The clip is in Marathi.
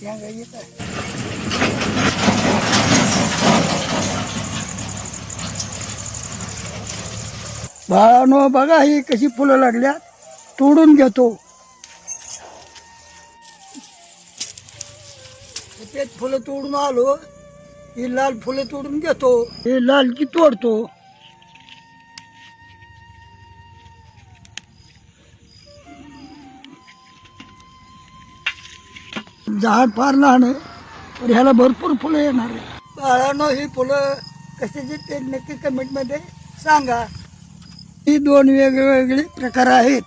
शेंगा येत आहे. बाळानो बघा ही कशी फुलं लागल्या, तोडून घेतो. सफेद फुलं तोडून आलो, ही लाल फुलं तोडून घेतो. हे लाल की तोडतो. झाड फार लहान आहे, तर ह्याला भरपूर फुलं येणार आहे. बाळानो ही फुलं कशाची ते नक्की कमेंटमध्ये सांगा. ही दोन वेगवेगळे प्रकार आहेत.